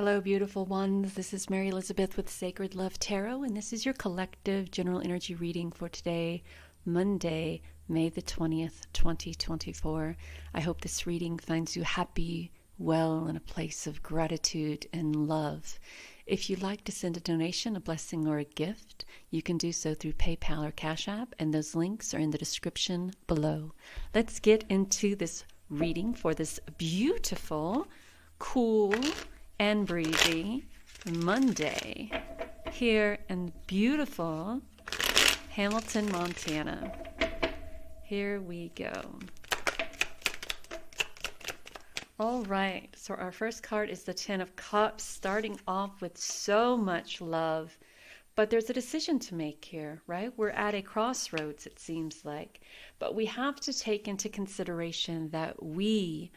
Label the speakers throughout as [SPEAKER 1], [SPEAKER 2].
[SPEAKER 1] Hello, beautiful ones. This is Mary Elizabeth with Sacred Love Tarot, and this is your collective general energy reading for today, Monday, May the 20th, 2024. I hope this reading finds you happy, well, in a place of gratitude and love. If you'd like to send a donation, a blessing, or a gift, you can do so through PayPal or Cashapp, and those links are in the description below. Let's get into this reading for this beautiful, cool, and breezy Monday here in beautiful Hamilton, Montana. Here we go. All right, so our first card is the Ten of Cups, starting off with so much love. But there's a decision to make here, right? We're at a crossroads, it seems like. But we have to take into consideration that we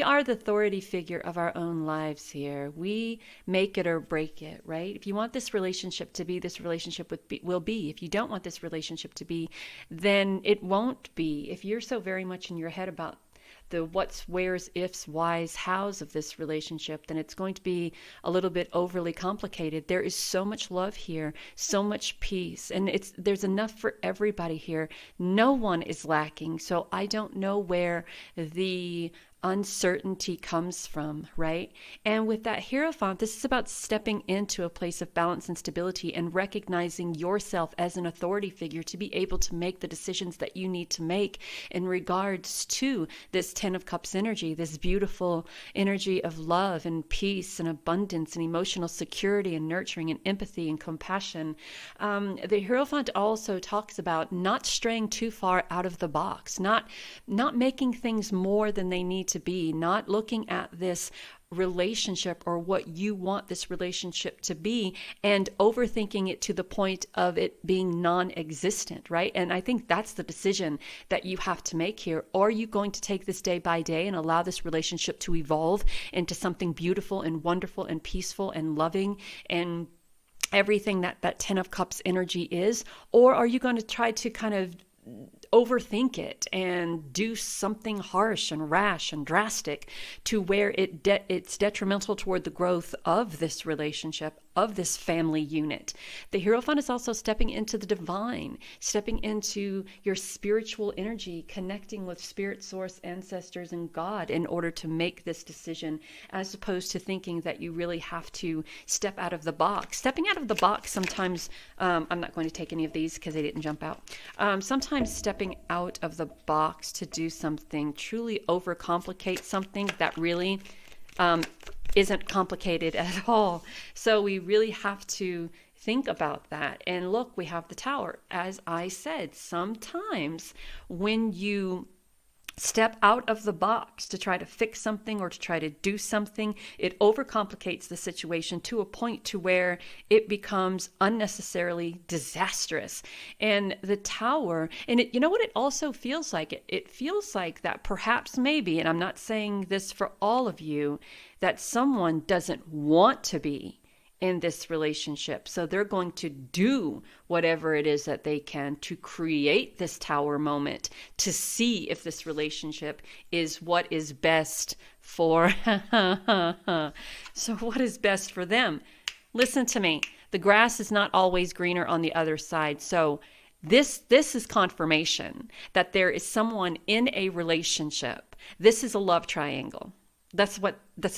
[SPEAKER 1] are the authority figure of our own lives here. We make it or break it, right? If you want this relationship to be, this relationship will be. If you don't want this relationship to be, then it won't be. If you're so very much in your head about the what's, where's, ifs, whys, hows of this relationship, then it's going to be a little bit overly complicated. There is so much love here, so much peace, and there's enough for everybody here. No one is lacking. So I don't know where the uncertainty comes from, right? And with that Hierophant, this is about stepping into a place of balance and stability and recognizing yourself as an authority figure to be able to make the decisions that you need to make in regards to this Ten of Cups energy, this beautiful energy of love and peace and abundance and emotional security and nurturing and empathy and compassion. The Hierophant also talks about not straying too far out of the box, not making things more than they need to be, not looking at this relationship or what you want this relationship to be and overthinking it to the point of it being non-existent, right? And I think that's the decision that you have to make here. Are you going to take this day by day and allow this relationship to evolve into something beautiful and wonderful and peaceful and loving and everything that Ten of Cups energy is? Or are you going to try to kind of overthink it and do something harsh and rash and drastic to where it's detrimental toward the growth of this relationship, of this family unit? The Hierophant is also stepping into the divine, stepping into your spiritual energy, connecting with spirit source, ancestors, and God in order to make this decision, as opposed to thinking that you really have to step out of the box. Stepping out of the box sometimes, I'm not going to take any of these because they didn't jump out. Sometimes stepping out of the box to do something truly overcomplicates something that really isn't complicated at all. So we really have to think about that. And look, we have the Tower. As I said, sometimes when you step out of the box to try to fix something or to try to do something, it overcomplicates the situation to a point to where it becomes unnecessarily disastrous. And the Tower, and you know what it also feels like? It feels like that perhaps maybe, and I'm not saying this for all of you, that someone doesn't want to be in this relationship. So they're going to do whatever it is that they can to create this Tower moment to see if this relationship is what is best for so what is best for them? Listen to me. The grass is not always greener on the other side. So this is confirmation that there is someone in a relationship. This is a love triangle. That's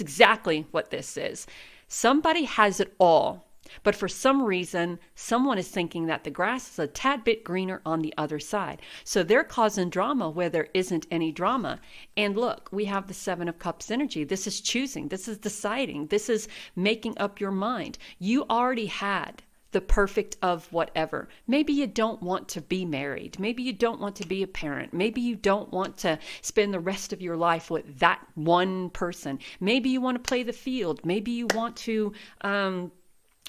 [SPEAKER 1] exactly what this is. Somebody has it all, but for some reason, someone is thinking that the grass is a tad bit greener on the other side. So they're causing drama where there isn't any drama. And look, we have the Seven of Cups energy. This is choosing. This is deciding. This is making up your mind. You already had the perfect of whatever. Maybe you don't want to be married. Maybe you don't want to be a parent. Maybe you don't want to spend the rest of your life with that one person. Maybe you want to play the field. Maybe you want to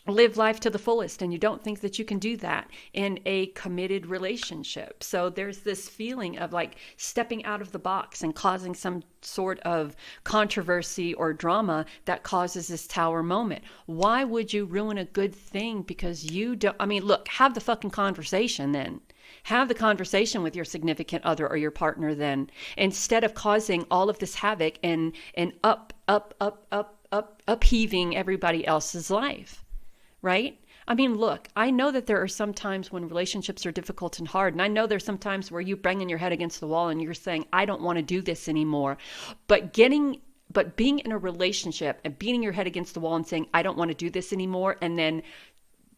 [SPEAKER 1] live life to the fullest, and you don't think that you can do that in a committed relationship. So there's this feeling of like stepping out of the box and causing some sort of controversy or drama that causes this Tower moment. Why would you ruin a good thing because you don't? I mean, look, have the fucking conversation then. Have the conversation with your significant other or your partner then, instead of causing all of this havoc and upheaving everybody else's life, right? I mean, look, I know that there are some times when relationships are difficult and hard. And I know there's some times where you're banging your head against the wall and you're saying, I don't want to do this anymore. But being in a relationship and beating your head against the wall and saying, I don't want to do this anymore, and then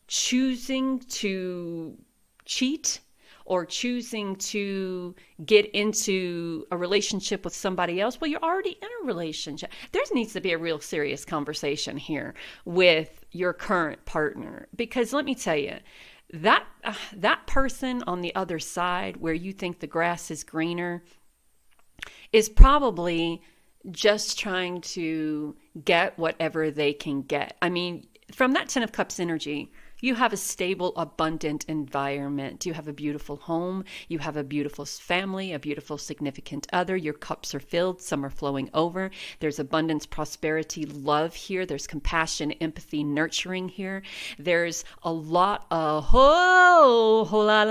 [SPEAKER 1] choosing to cheat or choosing to get into a relationship with somebody else, well, you're already in a relationship. There needs to be a real serious conversation here with your current partner, because let me tell you, that person on the other side where you think the grass is greener is probably just trying to get whatever they can get. I mean, from that Ten of Cups energy, you have a stable, abundant environment. You have a beautiful home. You have a beautiful family, a beautiful significant other. Your cups are filled. Some are flowing over. There's abundance, prosperity, love here. There's compassion, empathy, nurturing here. There's a whole lot of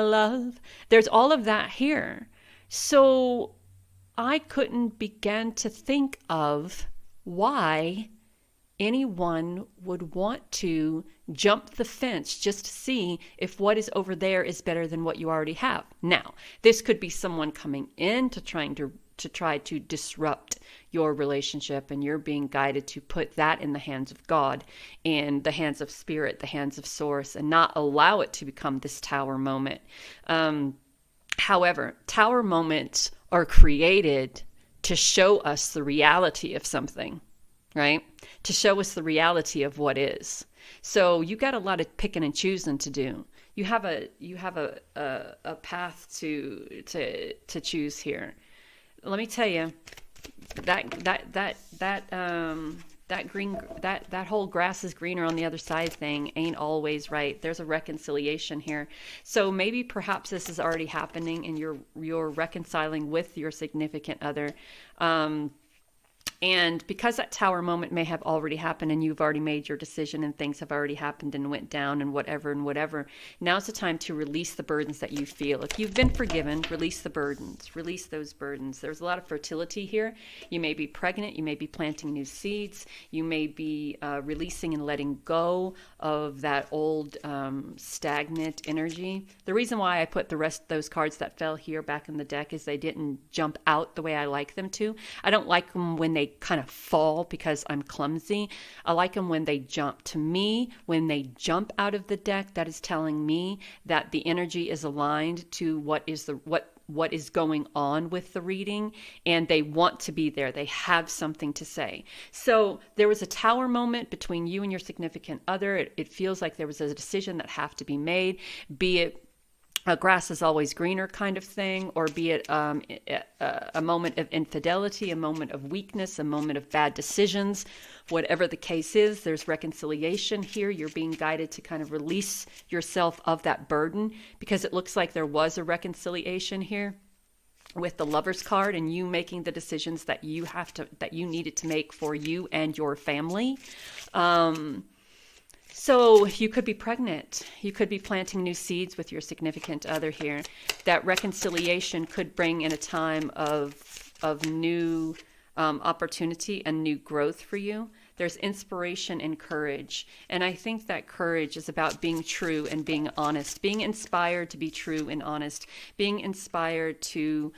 [SPEAKER 1] love. There's all of that here. So I couldn't begin to think of why anyone would want to jump the fence just to see if what is over there is better than what you already have. Now, this could be someone coming in to try to disrupt your relationship, and you're being guided to put that in the hands of God, in the hands of spirit, the hands of source, and not allow it to become this tower moment. However, tower moments are created to show us the reality of something, right? To show us the reality of what is. So you got a lot of picking and choosing to do. You have a path to choose here. Let me tell you, that whole grass is greener on the other side thing ain't always right. There's a reconciliation here. So maybe perhaps this is already happening and you're reconciling with your significant other. And because that tower moment may have already happened and you've already made your decision and things have already happened and went down and whatever, now's the time to release the burdens that you feel. If you've been forgiven, release the burdens. Release those burdens. There's a lot of fertility here. You may be pregnant. You may be planting new seeds. You may be releasing and letting go of that old stagnant energy. The reason why I put the rest of those cards that fell here back in the deck is they didn't jump out the way I like them to. I don't like them when they kind of fall because I'm clumsy. I like them when they jump. To me, when they jump out of the deck, that is telling me that the energy is aligned to what is going on with the reading, and they want to be there. They have something to say. So there was a tower moment between you and your significant other. It feels like there was a decision that have to be made, be it a grass is always greener kind of thing, or be it a moment of infidelity, a moment of weakness, a moment of bad decisions. Whatever the case is, there's reconciliation here. You're being guided to kind of release yourself of that burden, because it looks like there was a reconciliation here with the Lover's card and you making the decisions that you needed to make for you and your family. So you could be pregnant. You could be planting new seeds with your significant other here. That reconciliation could bring in a time of new opportunity and new growth for you. There's inspiration and courage. And I think that courage is about being true and being honest, being inspired to be true and honest, being inspired to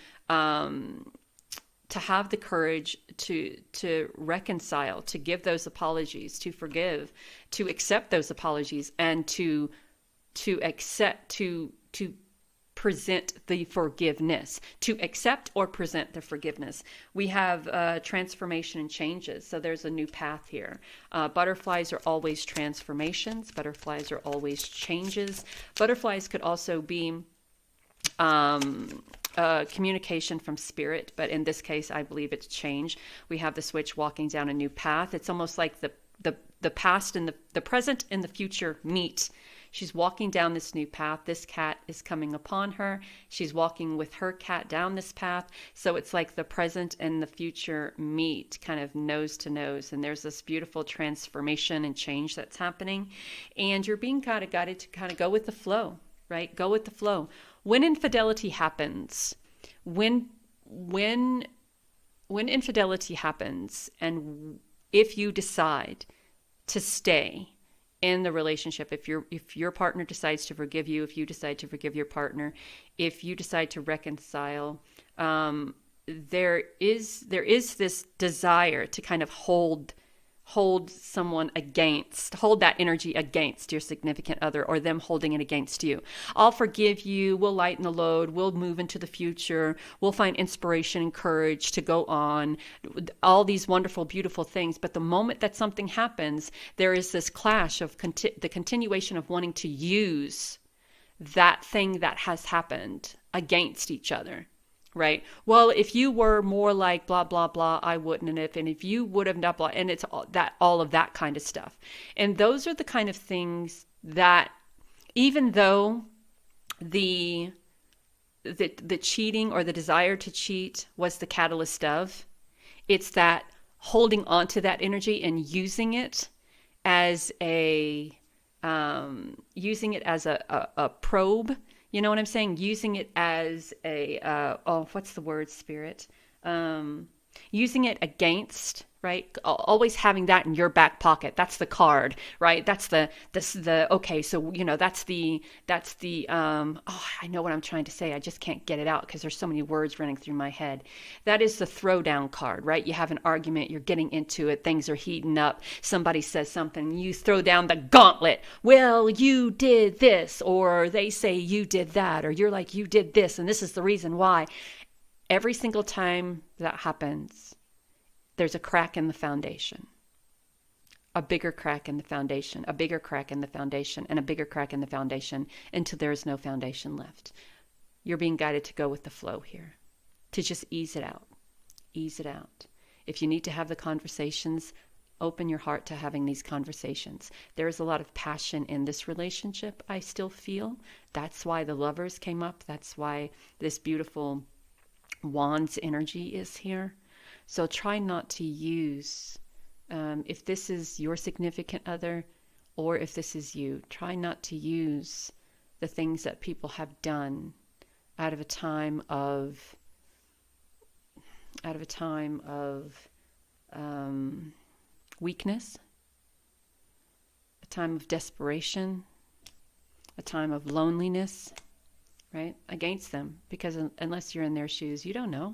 [SPEAKER 1] have the courage to reconcile, to give those apologies, to forgive, to accept those apologies, and to present the forgiveness, to accept or present the forgiveness. We have transformation and changes. So there's a new path here. Butterflies are always transformations. Butterflies are always changes. Butterflies could also be communication from spirit, but in this case, I believe it's change. We have the switch walking down a new path. It's almost like the past and the present and the future meet. She's walking down this new path. This cat is coming upon her. She's walking with her cat down this path. So it's like the present and the future meet, kind of nose to nose. And there's this beautiful transformation and change that's happening. And you're being kind of guided to kind of go with the flow, right? Go with the flow. When infidelity happens, when infidelity happens, and if you decide to stay in the relationship, if your partner decides to forgive you, if you decide to forgive your partner, if you decide to reconcile, there is this desire to kind of hold that energy against your significant other, or them holding it against you. I'll forgive you, we'll lighten the load, we'll move into the future, we'll find inspiration and courage to go on, all these wonderful, beautiful things. But the moment that something happens, there is this clash of the continuation of wanting to use that thing that has happened against each other. Right. Well, if you were more like blah, blah, blah, I wouldn't. And if you would have not blah, and it's all of that kind of stuff. And those are the kind of things that, even though the cheating or the desire to cheat was the catalyst of, it's that holding on to that energy and using it as a probe. You know what I'm saying? Using it as what's the word, Spirit? Using it against, right? Always having that in your back pocket. That's the card, right? That's okay. So, that's the, I know what I'm trying to say. I just can't get it out because there's so many words running through my head. That is the throwdown card, right? You have an argument, you're getting into it, things are heating up. Somebody says something, you throw down the gauntlet. Well, you did this, or they say you did that, or you're like, you did this, and this is the reason why. Every single time that happens, there's a crack in the foundation, a bigger crack in the foundation, a bigger crack in the foundation, and a bigger crack in the foundation until there is no foundation left. You're being guided to go with the flow here, to just ease it out. Ease it out. If you need to have the conversations, open your heart to having these conversations. There is a lot of passion in this relationship, I still feel. That's why the Lovers came up. That's why this beautiful Wands energy is here. So try not to use, if this is your significant other, or if this is you, try not to use the things that people have done out of a time of weakness, a time of desperation, a time of loneliness, right, against them, because unless you're in their shoes, you don't know.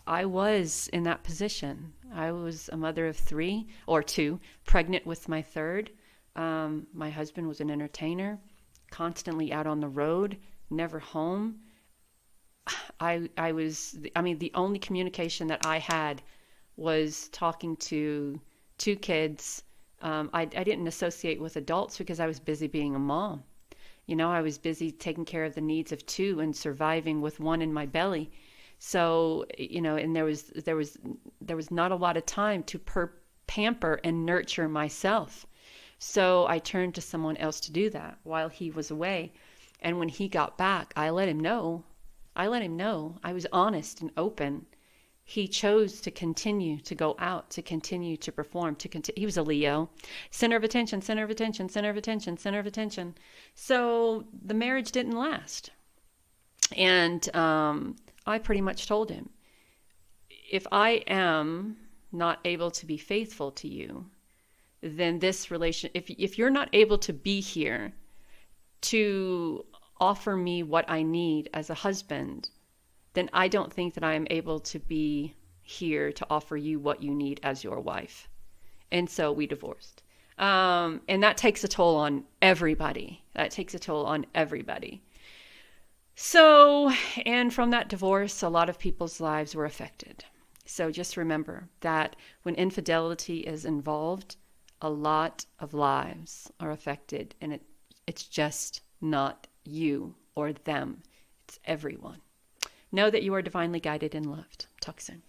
[SPEAKER 1] I was in that position. I was a mother of 3 or 2, pregnant with my third. My husband was an entertainer, constantly out on the road, never home. The only communication that I had was talking to 2 kids. I didn't associate with adults because I was busy being a mom. I was busy taking care of the needs of 2 and surviving with 1 in my belly. So, and there was not a lot of time to pamper and nurture myself. So I turned to someone else to do that while he was away. And when he got back, I let him know. I was honest and open. He chose to continue to go out, to continue to perform, he was a Leo. Center of attention, center of attention, center of attention, center of attention. So the marriage didn't last. And I pretty much told him, if I am not able to be faithful to you, then this relation, if you're not able to be here to offer me what I need as a husband, then I don't think that I am able to be here to offer you what you need as your wife. And so we divorced. And that takes a toll on everybody. So, and from that divorce, a lot of people's lives were affected. So just remember that when infidelity is involved, a lot of lives are affected, and it's just not you or them. It's everyone. Know that you are divinely guided and loved. Talk soon.